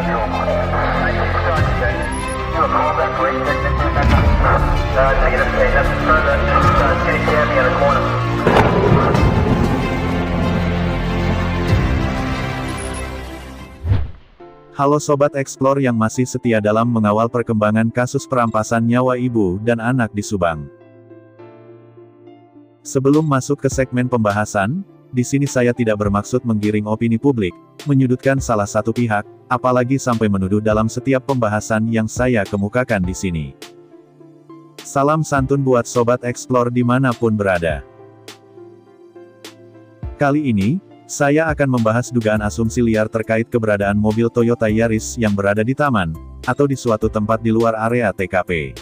Halo Sobat Explore yang masih setia dalam mengawal perkembangan kasus perampasan nyawa ibu dan anak di Subang. Sebelum masuk ke segmen pembahasan, di sini saya tidak bermaksud menggiring opini publik, menyudutkan salah satu pihak, apalagi sampai menuduh dalam setiap pembahasan yang saya kemukakan di sini. Salam santun buat Sobat Explore dimanapun berada. Kali ini, saya akan membahas dugaan asumsi liar terkait keberadaan mobil Toyota Yaris yang berada di taman, atau di suatu tempat di luar area TKP.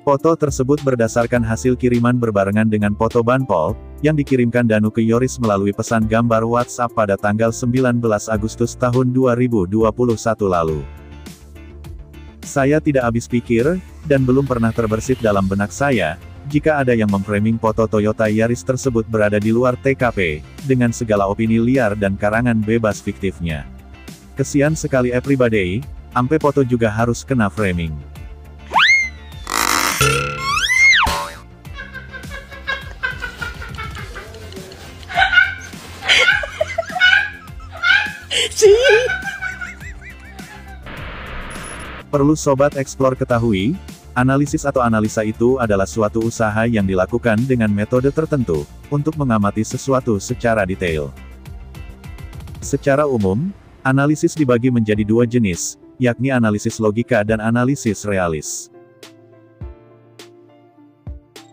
Foto tersebut berdasarkan hasil kiriman berbarengan dengan foto banpol, yang dikirimkan Danu ke Yoris melalui pesan gambar WhatsApp pada tanggal 19 Agustus tahun 2021 lalu. Saya tidak habis pikir, dan belum pernah terbersit dalam benak saya, jika ada yang memframing foto Toyota Yaris tersebut berada di luar TKP, dengan segala opini liar dan karangan bebas fiktifnya. Kesian sekali everybody, ampe foto juga harus kena framing. Perlu Sobat Explore ketahui, analisis atau analisa itu adalah suatu usaha yang dilakukan dengan metode tertentu, untuk mengamati sesuatu secara detail. Secara umum, analisis dibagi menjadi dua jenis, yakni analisis logika dan analisis realis.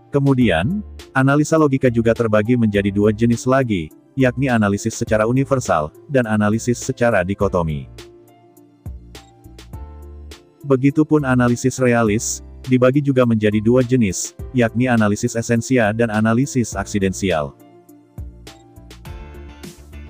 Kemudian, analisa logika juga terbagi menjadi dua jenis lagi, yakni analisis secara universal, dan analisis secara dikotomi. Begitupun analisis realis, dibagi juga menjadi dua jenis, yakni analisis esensia dan analisis aksidensial.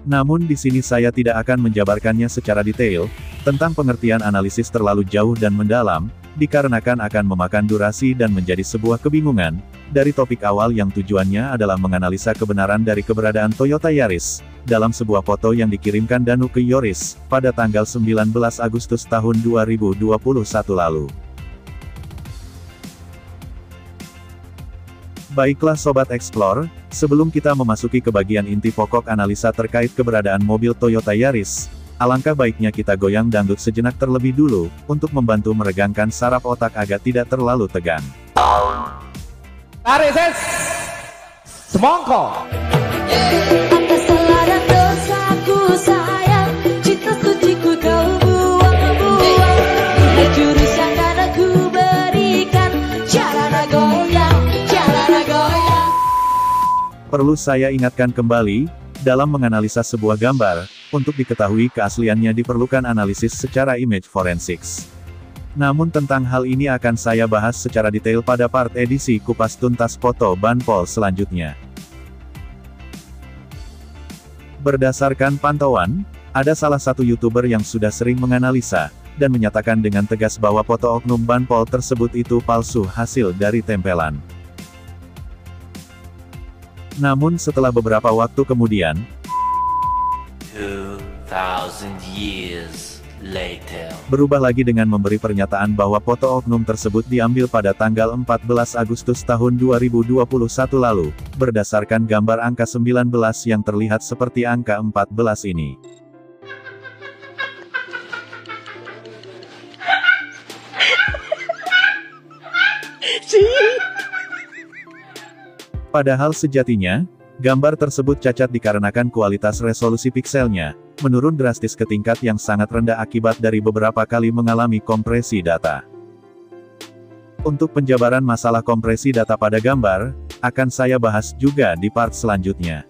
Namun di sini saya tidak akan menjabarkannya secara detail, tentang pengertian analisis terlalu jauh dan mendalam, dikarenakan akan memakan durasi dan menjadi sebuah kebingungan, dari topik awal yang tujuannya adalah menganalisa kebenaran dari keberadaan Toyota Yaris, dalam sebuah foto yang dikirimkan Danu ke Yoris, pada tanggal 19 Agustus tahun 2021 lalu. Baiklah Sobat Explore, sebelum kita memasuki ke bagian inti pokok analisa terkait keberadaan mobil Toyota Yaris, alangkah baiknya kita goyang dangdut sejenak terlebih dulu, untuk membantu meregangkan saraf otak agar tidak terlalu tegang. Tarik ses, semongko. Atas seladang dosaku sayang, cinta suciku kau buang-buang. Hai jurus yang kan aku berikan, jalana goyang, jalana goyang. Perlu saya ingatkan kembali, dalam menganalisa sebuah gambar, untuk diketahui keasliannya diperlukan analisis secara image forensics. Namun tentang hal ini akan saya bahas secara detail pada part edisi kupas tuntas foto banpol selanjutnya. Berdasarkan pantauan, ada salah satu YouTuber yang sudah sering menganalisa, dan menyatakan dengan tegas bahwa foto oknum banpol tersebut itu palsu hasil dari tempelan. Namun setelah beberapa waktu kemudian, 2000 years later, berubah lagi dengan memberi pernyataan bahwa foto oknum tersebut diambil pada tanggal 14 Agustus tahun 2021 lalu, berdasarkan gambar angka 19 yang terlihat seperti angka 14 ini. Padahal sejatinya, gambar tersebut cacat dikarenakan kualitas resolusi pikselnya menurun drastis ke tingkat yang sangat rendah akibat dari beberapa kali mengalami kompresi data. Untuk penjabaran masalah kompresi data pada gambar, akan saya bahas juga di part selanjutnya.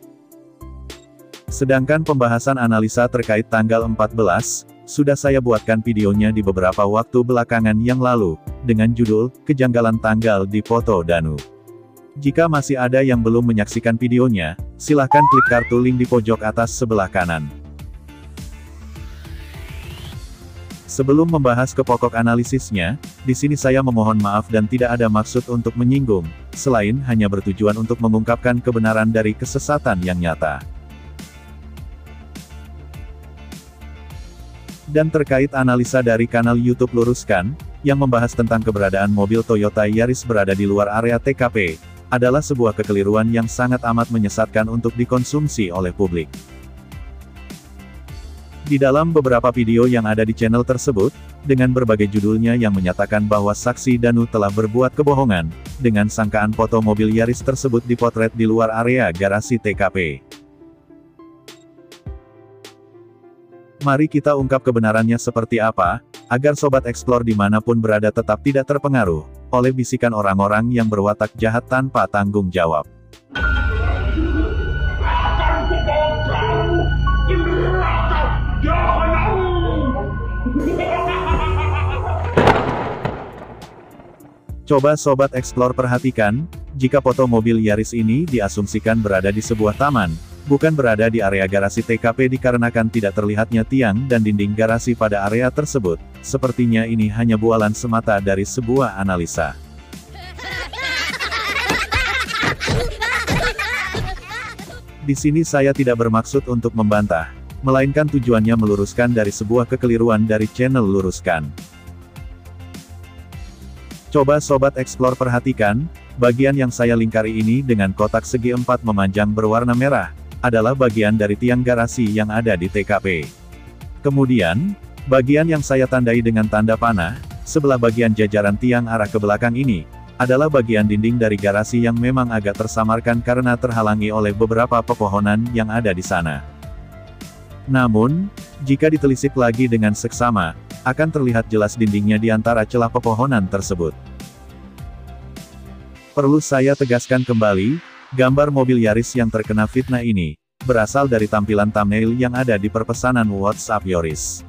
Sedangkan pembahasan analisa terkait tanggal 14, sudah saya buatkan videonya di beberapa waktu belakangan yang lalu, dengan judul, Kejanggalan Tanggal di Foto Danu. Jika masih ada yang belum menyaksikan videonya, silahkan klik kartu link di pojok atas sebelah kanan. Sebelum membahas ke pokok analisisnya, di sini saya memohon maaf dan tidak ada maksud untuk menyinggung, selain hanya bertujuan untuk mengungkapkan kebenaran dari kesesatan yang nyata. Dan terkait analisa dari kanal YouTube Luruskan, yang membahas tentang keberadaan mobil Toyota Yaris berada di luar area TKP, adalah sebuah kekeliruan yang sangat amat menyesatkan untuk dikonsumsi oleh publik. Di dalam beberapa video yang ada di channel tersebut, dengan berbagai judulnya yang menyatakan bahwa saksi Danu telah berbuat kebohongan, dengan sangkaan foto mobil Yaris tersebut dipotret di luar area garasi TKP. Mari kita ungkap kebenarannya seperti apa, agar Sobat Explore dimanapun berada tetap tidak terpengaruh oleh bisikan orang-orang yang berwatak jahat tanpa tanggung jawab. Coba Sobat Explore perhatikan, jika foto mobil Yaris ini diasumsikan berada di sebuah taman, bukan berada di area garasi TKP dikarenakan tidak terlihatnya tiang dan dinding garasi pada area tersebut, sepertinya ini hanya bualan semata dari sebuah analisa. Di sini saya tidak bermaksud untuk membantah, melainkan tujuannya meluruskan dari sebuah kekeliruan dari channel Luruskan. Coba Sobat Explore perhatikan, bagian yang saya lingkari ini dengan kotak segi 4 memanjang berwarna merah, adalah bagian dari tiang garasi yang ada di TKP. Kemudian, bagian yang saya tandai dengan tanda panah, sebelah bagian jajaran tiang arah ke belakang ini, adalah bagian dinding dari garasi yang memang agak tersamarkan karena terhalangi oleh beberapa pepohonan yang ada di sana. Namun, jika ditelisik lagi dengan seksama, akan terlihat jelas dindingnya di antara celah pepohonan tersebut. Perlu saya tegaskan kembali, gambar mobil Yaris yang terkena fitnah ini, berasal dari tampilan thumbnail yang ada di perpesanan WhatsApp Yaris.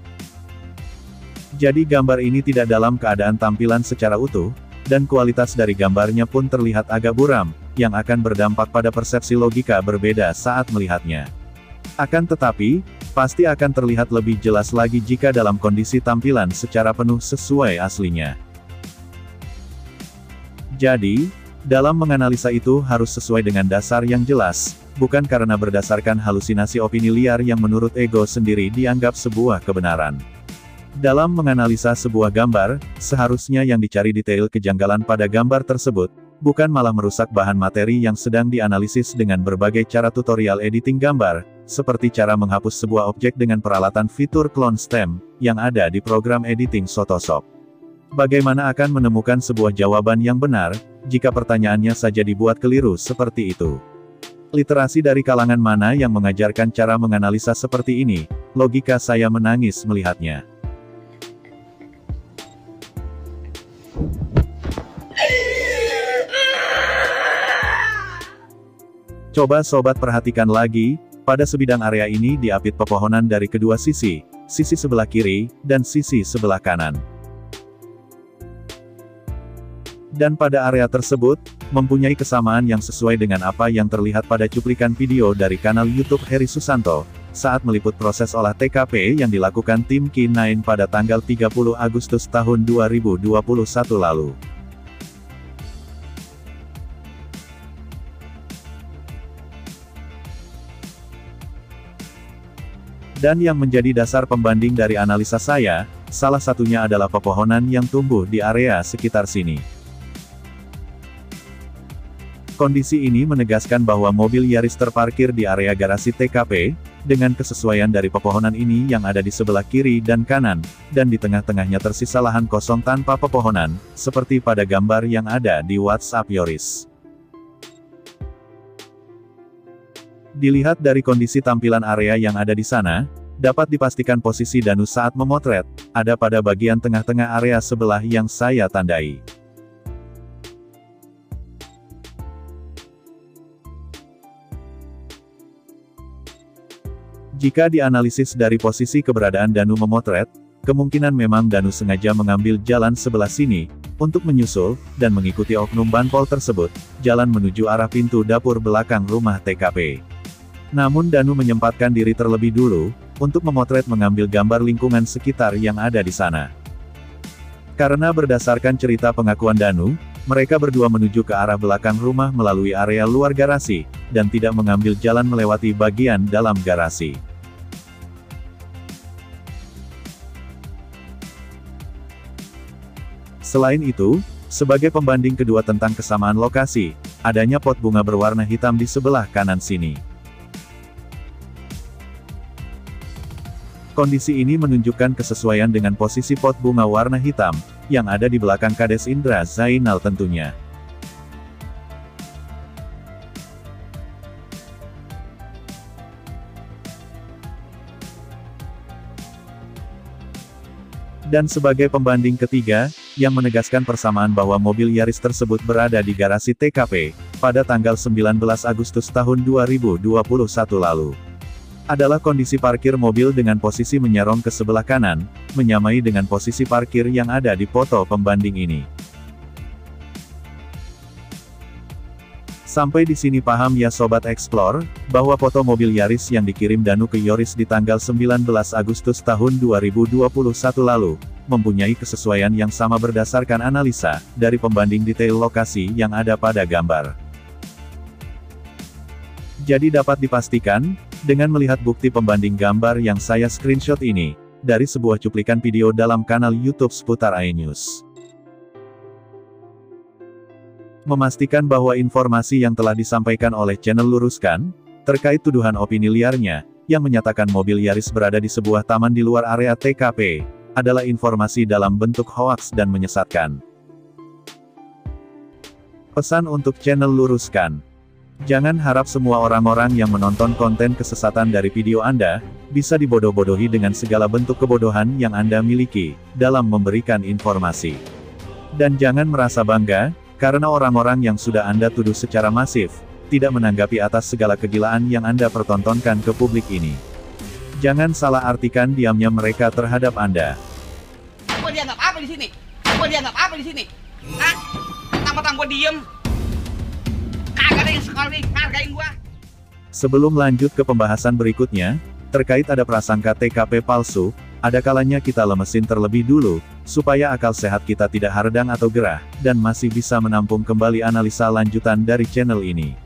Jadi gambar ini tidak dalam keadaan tampilan secara utuh, dan kualitas dari gambarnya pun terlihat agak buram, yang akan berdampak pada persepsi logika berbeda saat melihatnya. Akan tetapi, pasti akan terlihat lebih jelas lagi jika dalam kondisi tampilan secara penuh sesuai aslinya. Jadi, dalam menganalisa itu harus sesuai dengan dasar yang jelas, bukan karena berdasarkan halusinasi opini liar yang menurut ego sendiri dianggap sebuah kebenaran. Dalam menganalisa sebuah gambar, seharusnya yang dicari detail kejanggalan pada gambar tersebut, bukan malah merusak bahan materi yang sedang dianalisis dengan berbagai cara tutorial editing gambar, seperti cara menghapus sebuah objek dengan peralatan fitur clone stem, yang ada di program editing Photoshop. Bagaimana akan menemukan sebuah jawaban yang benar, jika pertanyaannya saja dibuat keliru seperti itu? Literasi dari kalangan mana yang mengajarkan cara menganalisa seperti ini? Logika saya menangis melihatnya. Coba Sobat perhatikan lagi, pada sebidang area ini diapit pepohonan dari kedua sisi sebelah kiri, dan sisi sebelah kanan. Dan pada area tersebut, mempunyai kesamaan yang sesuai dengan apa yang terlihat pada cuplikan video dari kanal YouTube Heri Susanto, saat meliput proses olah TKP yang dilakukan tim K9 pada tanggal 30 Agustus tahun 2021 lalu. Dan yang menjadi dasar pembanding dari analisa saya, salah satunya adalah pepohonan yang tumbuh di area sekitar sini. Kondisi ini menegaskan bahwa mobil Yaris terparkir di area garasi TKP, dengan kesesuaian dari pepohonan ini yang ada di sebelah kiri dan kanan, dan di tengah-tengahnya tersisa lahan kosong tanpa pepohonan, seperti pada gambar yang ada di WhatsApp Yaris. Dilihat dari kondisi tampilan area yang ada di sana, dapat dipastikan posisi Danu saat memotret, ada pada bagian tengah-tengah area sebelah yang saya tandai. Jika dianalisis dari posisi keberadaan Danu memotret, kemungkinan memang Danu sengaja mengambil jalan sebelah sini, untuk menyusul, dan mengikuti oknum banpol tersebut, jalan menuju arah pintu dapur belakang rumah TKP. Namun Danu menyempatkan diri terlebih dulu, untuk memotret mengambil gambar lingkungan sekitar yang ada di sana. Karena berdasarkan cerita pengakuan Danu, mereka berdua menuju ke arah belakang rumah melalui area luar garasi, dan tidak mengambil jalan melewati bagian dalam garasi. Selain itu, sebagai pembanding kedua tentang kesamaan lokasi, adanya pot bunga berwarna hitam di sebelah kanan sini. Kondisi ini menunjukkan kesesuaian dengan posisi pot bunga warna hitam, yang ada di belakang Kades Indra Zainal tentunya. Dan sebagai pembanding ketiga, yang menegaskan persamaan bahwa mobil Yaris tersebut berada di garasi TKP, pada tanggal 19 Agustus tahun 2021 lalu. Adalah kondisi parkir mobil dengan posisi menyerong ke sebelah kanan, menyamai dengan posisi parkir yang ada di foto pembanding ini. Sampai di sini paham ya Sobat Explore, bahwa foto mobil Yaris yang dikirim Danu ke Yoris di tanggal 19 Agustus tahun 2021 lalu, mempunyai kesesuaian yang sama berdasarkan analisa, dari pembanding detail lokasi yang ada pada gambar. Jadi dapat dipastikan, dengan melihat bukti pembanding gambar yang saya screenshot ini, dari sebuah cuplikan video dalam kanal YouTube seputar iNews. Memastikan bahwa informasi yang telah disampaikan oleh channel Luruskan, terkait tuduhan opini liarnya, yang menyatakan mobil Yaris berada di sebuah taman di luar area TKP, adalah informasi dalam bentuk hoaks dan menyesatkan. Pesan untuk channel Luruskan. Jangan harap semua orang-orang yang menonton konten kesesatan dari video Anda, bisa dibodoh-bodohi dengan segala bentuk kebodohan yang Anda miliki, dalam memberikan informasi. Dan jangan merasa bangga, karena orang-orang yang sudah Anda tuduh secara masif, tidak menanggapi atas segala kegilaan yang Anda pertontonkan ke publik ini. Jangan salah artikan diamnya mereka terhadap Anda. Gua dianggap apa di sini? Gua dianggap apa di sini? Hah? Tentang-tentang gua diem. Kagak ada yang sekali ngargain gua. Sebelum lanjut ke pembahasan berikutnya, terkait ada prasangka TKP palsu, ada kalanya kita lemesin terlebih dulu, supaya akal sehat kita tidak hardang atau gerah, dan masih bisa menampung kembali analisa lanjutan dari channel ini.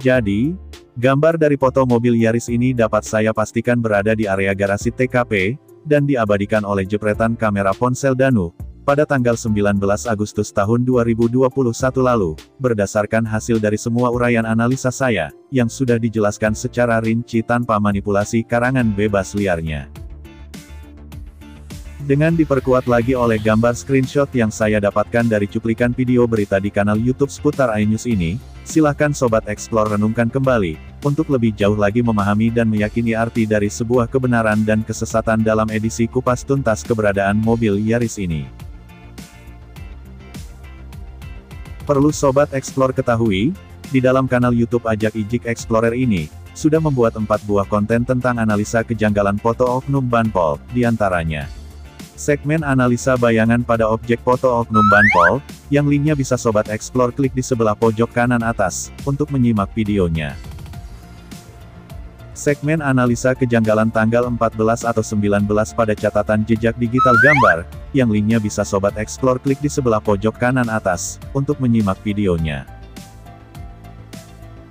Jadi, gambar dari foto mobil Yaris ini dapat saya pastikan berada di area garasi TKP, dan diabadikan oleh jepretan kamera ponsel Danu, pada tanggal 19 Agustus tahun 2021 lalu, berdasarkan hasil dari semua uraian analisa saya, yang sudah dijelaskan secara rinci tanpa manipulasi karangan bebas liarnya. Dengan diperkuat lagi oleh gambar screenshot yang saya dapatkan dari cuplikan video berita di kanal YouTube seputar iNews ini, silahkan Sobat Explore renungkan kembali, untuk lebih jauh lagi memahami dan meyakini arti dari sebuah kebenaran dan kesesatan dalam edisi kupas tuntas keberadaan mobil Yaris ini. Perlu Sobat Explore ketahui, di dalam kanal YouTube Ajak Ijik Explorer ini, sudah membuat 4 buah konten tentang analisa kejanggalan foto oknum Banpol, diantaranya segmen analisa bayangan pada objek foto oknum Banpol, yang linknya bisa Sobat Explore klik di sebelah pojok kanan atas, untuk menyimak videonya. Segmen analisa kejanggalan tanggal 14 atau 19 pada catatan jejak digital gambar, yang linknya bisa Sobat Explore klik di sebelah pojok kanan atas, untuk menyimak videonya.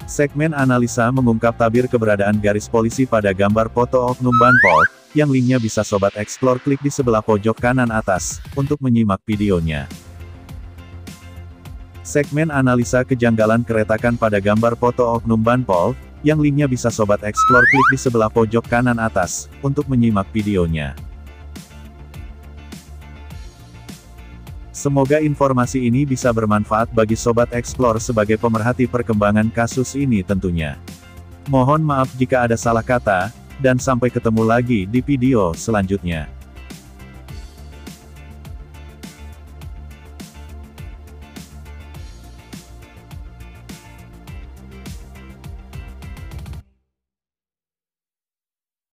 Segmen analisa mengungkap tabir keberadaan garis polisi pada gambar foto oknum Banpol, yang linknya bisa Sobat Explore klik di sebelah pojok kanan atas, untuk menyimak videonya. Segmen analisa kejanggalan keretakan pada gambar foto oknum Banpol, yang linknya bisa Sobat Explore klik di sebelah pojok kanan atas, untuk menyimak videonya. Semoga informasi ini bisa bermanfaat bagi Sobat Explore sebagai pemerhati perkembangan kasus ini tentunya. Mohon maaf jika ada salah kata, dan sampai ketemu lagi di video selanjutnya.